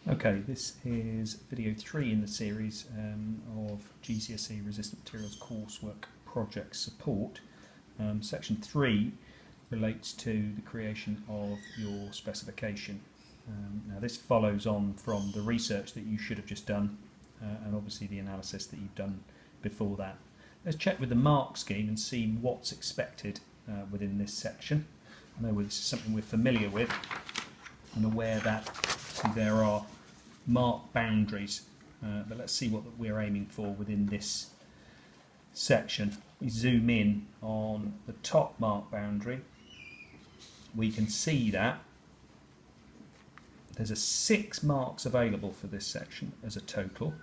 Okay, this is video 3 in the series of GCSE Resistant Materials coursework project support. Section 3 relates to the creation of your specification. Now this follows on from the research that you should have just done and obviously the analysis that you've done before that. Let's check with the mark scheme and see what's expected within this section. I know this is something we're familiar with and aware that there are mark boundaries, but let's see what we're aiming for within this section. We zoom in on the top mark boundary. We can see that there's 6 marks available for this section as a total,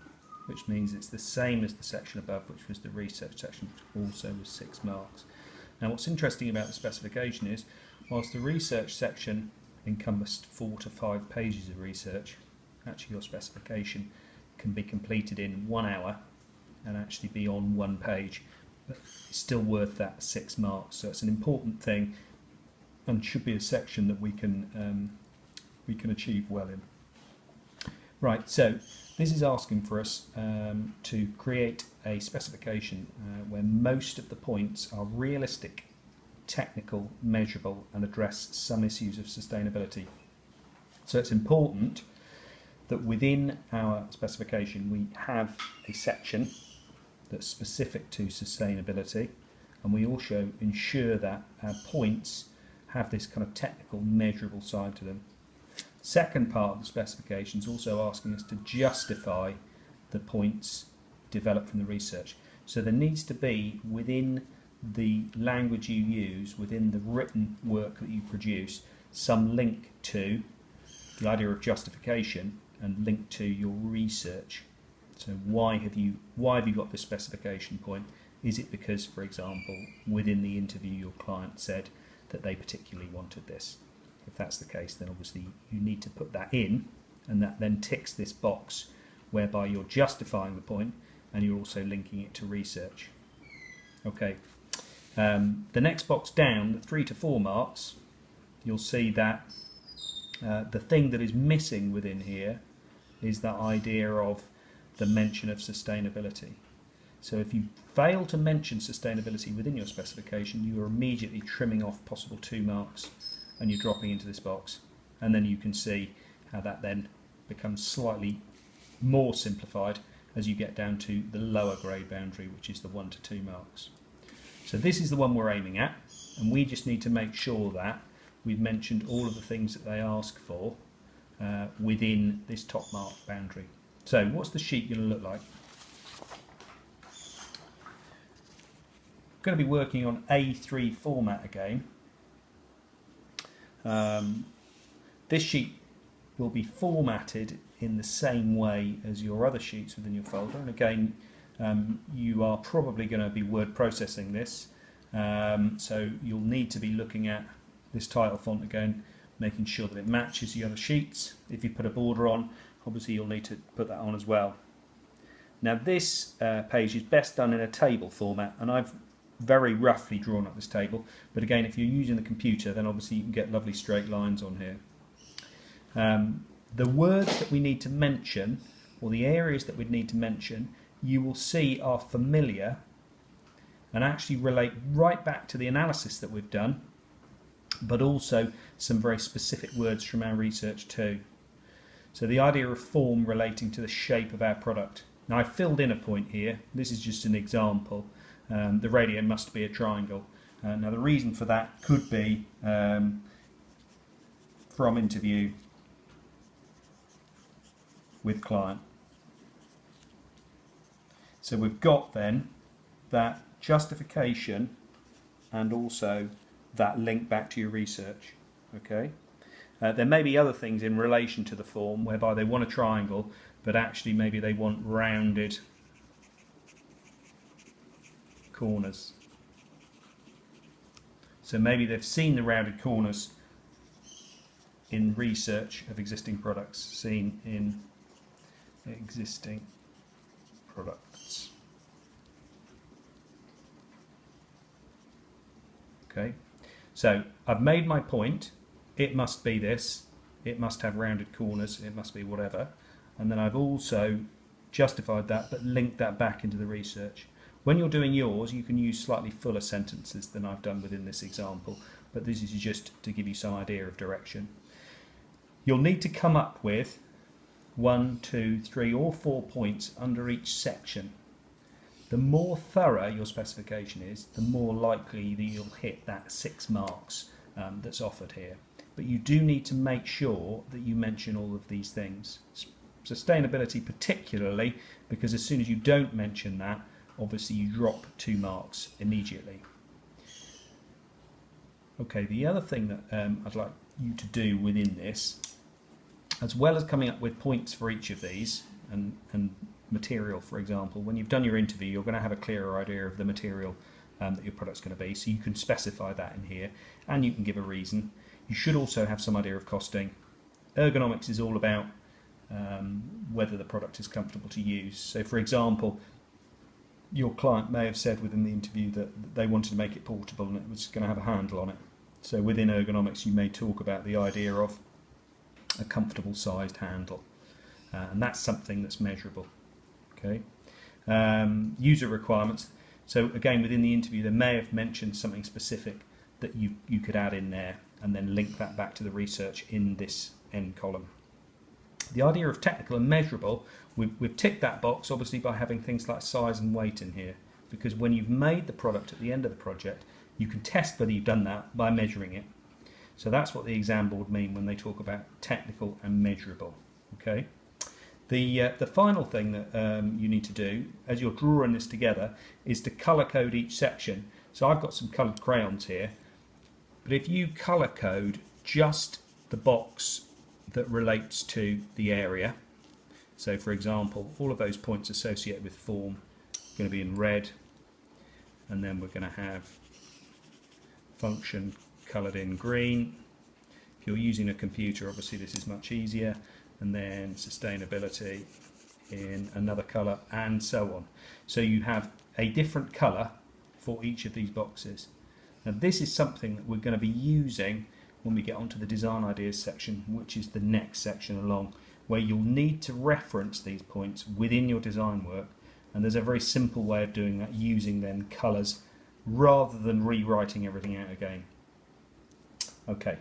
which means it's the same as the section above, which was the research section, which also was 6 marks. Now what's interesting about the specification is, whilst the research section encompassed 4 to 5 pages of research, actually your specification can be completed in 1 hour and actually be on 1 page, but it's still worth that 6 marks. So it's an important thing and should be a section that we can achieve well in. Right, so this is asking for us to create a specification where most of the points are realistic, technical, measurable, and address some issues of sustainability. So it's important that within our specification we have a section that's specific to sustainability, and we also ensure that our points have this kind of technical, measurable side to them. Second part of the specification is also asking us to justify the points developed from the research. So there needs to be, within the language you use, within the written work that you produce, some link to the idea of justification and link to your research. So why have you got this specification point? Is it because, for example, within the interview your client said that they particularly wanted this? If that's the case, then obviously you need to put that in, and that then ticks this box whereby you're justifying the point and you're also linking it to research. Okay, the next box down, the 3 to 4 marks, you'll see that the thing that is missing within here is that idea of the mention of sustainability. So if you fail to mention sustainability within your specification, you are immediately trimming off possible 2 marks and you're dropping into this box. And then you can see how that then becomes slightly more simplified as you get down to the lower grade boundary, which is the 1 to 2 marks. So this is the one we're aiming at, and we just need to make sure that we've mentioned all of the things that they ask for within this top mark boundary. So what's the sheet going to look like? I'm going to be working on A3 format again. This sheet will be formatted in the same way as your other sheets within your folder, and again you are probably going to be word processing this, so you'll need to be looking at this title font again, making sure that it matches the other sheets. If you put a border on, obviously you'll need to put that on as well. Now this page is best done in a table format, and I've very roughly drawn up this table, but again if you're using the computer then obviously you can get lovely straight lines on here. The words that we need to mention, or the areas that we need to mention, you will see are familiar and actually relate right back to the analysis that we've done, but also some very specific words from our research too. So the idea of form relating to the shape of our product. Now I filled in a point here, this is just an example. The radio must be a triangle. Now the reason for that could be from interview with client. So we've got then that justification and also that link back to your research. Okay. There may be other things in relation to the form whereby they want a triangle, but actually maybe they want rounded corners. So maybe they've seen the rounded corners in research of existing products, seen in existing products. Okay, so I've made my point, it must be this, it must have rounded corners, it must be whatever. And then I've also justified that but linked that back into the research. When you're doing yours, you can use slightly fuller sentences than I've done within this example, but this is just to give you some idea of direction. You'll need to come up with 1, 2, 3 or 4 points under each section. The more thorough your specification is, the more likely that you'll hit that 6 marks that's offered here. But you do need to make sure that you mention all of these things. Sustainability particularly, because as soon as you don't mention that, obviously you drop 2 marks immediately. Okay, the other thing that I'd like you to do within this, as well as coming up with points for each of these and material, for example, when you've done your interview, you're going to have a clearer idea of the material that your product's going to be, so you can specify that in here and you can give a reason. You should also have some idea of costing. Ergonomics is all about whether the product is comfortable to use. So for example, your client may have said within the interview that they wanted to make it portable and it was going to have a handle on it. So within ergonomics you may talk about the idea of a comfortable sized handle, and that's something that's measurable. Okay. User requirements. So again, within the interview they may have mentioned something specific that you could add in there and then link that back to the research in this end column. The idea of technical and measurable, we've ticked that box obviously by having things like size and weight in here, because when you've made the product at the end of the project, you can test whether you've done that by measuring it. So that's what the exam board mean when they talk about technical and measurable. Okay. The final thing that you need to do as you're drawing this together is to colour code each section. So I've got some coloured crayons here, but if you colour code just the box that relates to the area, so for example all of those points associated with form are going to be in red, and then we're going to have function coloured in green. If you're using a computer, obviously this is much easier, and then sustainability in another colour, and so on. So you have a different colour for each of these boxes. Now this is something that we're going to be using when we get onto the design ideas section, which is the next section along, where you'll need to reference these points within your design work, and there's a very simple way of doing that using then colours rather than rewriting everything out again. Okay.